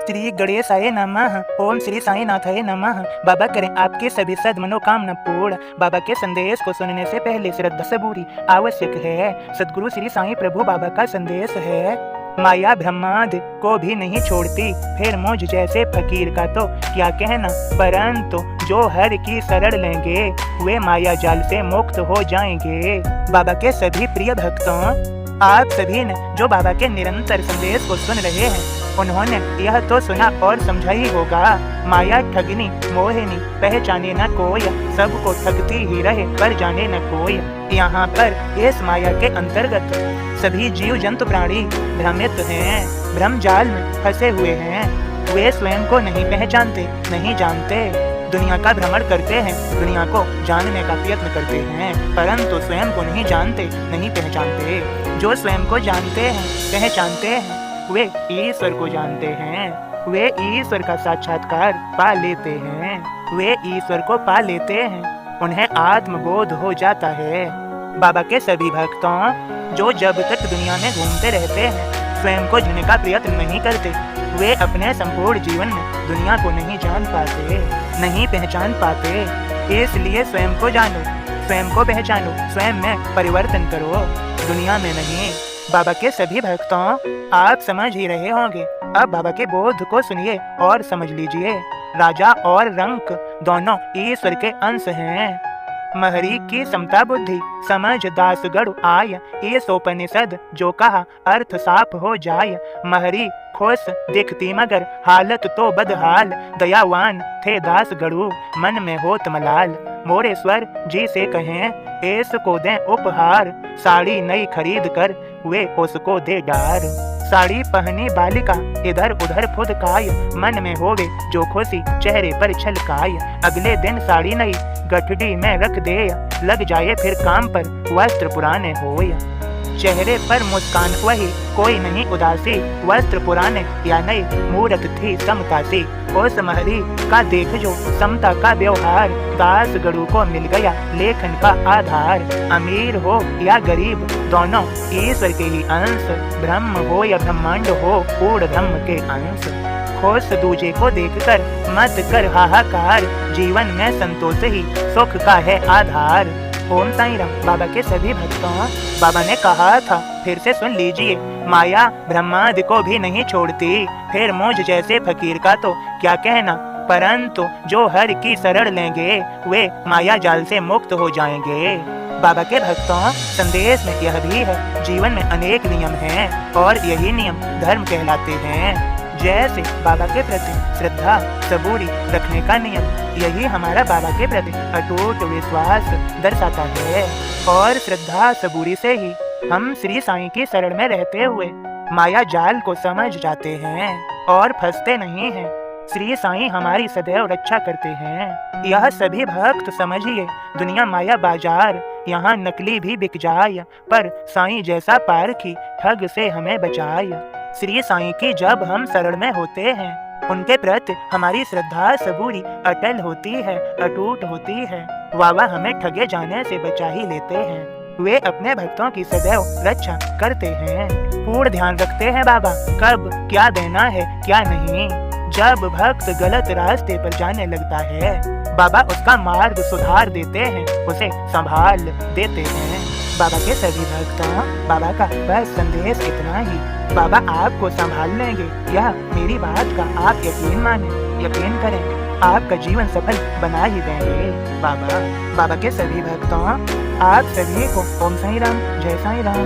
श्री गणेशाय नमः। ओम श्री साईनाथाय नमः। बाबा करें आपके सभी सद मनोकामना पूर्ण। बाबा के संदेश को सुनने से पहले श्रद्धा सबूरी आवश्यक है। सदगुरु श्री साईं प्रभु बाबा का संदेश है, माया ब्रह्मांड को भी नहीं छोड़ती, फिर मुझ जैसे फकीर का तो क्या कहना, परंतु जो हर की शरण लेंगे वे माया जाल से मुक्त हो जाएंगे। बाबा के सभी प्रिय भक्तों, आप सभी ने जो बाबा के निरंतर संदेश को सुन रहे हैं, उन्होंने यह तो सुना और समझा ही होगा, माया ठगनी मोहिनी पहचाने न कोई, सबको ठगती ही रहे पर जाने न कोई। यहाँ पर इस माया के अंतर्गत सभी जीव जंतु प्राणी भ्रमित हैं, भ्रम जाल में फंसे हुए हैं। वे स्वयं को नहीं पहचानते, नहीं जानते, दुनिया का भ्रमण करते हैं, दुनिया को जानने का प्रयत्न करते हैं, परंतु स्वयं को नहीं जानते, नहीं पहचानते। जो स्वयं को जानते हैं, पहचानते हैं, वे ईश्वर को जानते हैं, वे ईश्वर का साक्षात्कार पा लेते हैं, वे ईश्वर को पा लेते हैं, उन्हें आत्मबोध हो जाता है। बाबा के सभी भक्तों, जो जब तक दुनिया में घूमते रहते हैं, स्वयं को जानने का प्रयत्न नहीं करते, वे अपने संपूर्ण जीवन में दुनिया को नहीं जान पाते, नहीं पहचान पाते। इसलिए स्वयं को जानो, स्वयं को पहचानो, स्वयं में परिवर्तन करो, दुनिया में नहीं। बाबा के सभी भक्तों, आप समझ ही रहे होंगे, अब बाबा के बोध को सुनिए और समझ लीजिए। राजा और रंक दोनों ईश्वर के अंश हैं। महरी की समता बुद्धि समझ दासगढ़ आय, ईसोपनिषद जो कहा अर्थ साफ हो जाय। महरी खुश दिखती मगर हालत तो बदहाल, दयावान थे दास गढ़ू मन में होत मलाल। मोरेश्वर जी से कहें इसको दें उपहार, साड़ी नई खरीद कर वे उसको दे डार। साड़ी पहनी बालिका इधर उधर फुदकाय, मन में होवे जो खुशी चेहरे पर छलकाय। अगले दिन साड़ी नई गठड़ी में रख दे, लग जाए फिर काम पर वस्त्र पुराने होय। चेहरे पर मुस्कान वही कोई नहीं उदासी, वस्त्र पुराने या नई मूरत थी समता सी। उस महरी का देख जो समता का व्यवहार, दास गढ़ू को मिल गया लेखन का आधार। अमीर हो या गरीब दोनों ईश्वर के ही अंश, ब्रह्म हो या ब्रह्मांड हो पूर्ण ब्रह्म के अंश। खुश दूजे को देखकर मत कर हाहाकार, जीवन में संतोष ही सुख का है आधार। ओम साईं राम। बाबा के सभी भक्तों, बाबा ने कहा था, फिर से सुन लीजिए, माया ब्रह्मांड को भी नहीं छोड़ती, फिर मुझ जैसे फकीर का तो क्या कहना, परंतु जो हर की शरण लेंगे वे माया जाल से मुक्त हो जाएंगे। बाबा के भक्तों, संदेश में यह भी है, जीवन में अनेक नियम हैं और यही नियम धर्म कहलाते हैं। जैसे बाबा के प्रति श्रद्धा सबूरी रखने का नियम, यही हमारा बाबा के प्रति अटूट विश्वास दर्शाता है। और श्रद्धा सबूरी से ही हम श्री साईं की शरण में रहते हुए माया जाल को समझ जाते हैं और फंसते नहीं हैं। श्री साईं हमारी सदैव रक्षा करते हैं। यह सभी भक्त समझिए, दुनिया माया बाजार, यहाँ नकली भी बिक जाए, पर साईं जैसा पारखी ठग से हमें बचाए। श्री साईं की जब हम शरण में होते हैं, उनके प्रति हमारी श्रद्धा सबूरी अटल होती है, अटूट होती है। बाबा हमें ठगे जाने से बचा ही लेते हैं। वे अपने भक्तों की सदैव रक्षा करते हैं, पूर्ण ध्यान रखते हैं बाबा कब क्या देना है क्या नहीं। जब भक्त गलत रास्ते पर जाने लगता है, बाबा उसका मार्ग सुधार देते हैं, उसे संभाल देते हैं। बाबा के सभी भक्तों, बाबा का बस संदेश इतना ही, बाबा आपको संभाल लेंगे, यह मेरी बात का आप यकीन माने, यकीन करें, आपका जीवन सफल बना ही देंगे बाबा। बाबा के सभी भक्तों, आप सभी को ओम साईं राम, जय साईं राम।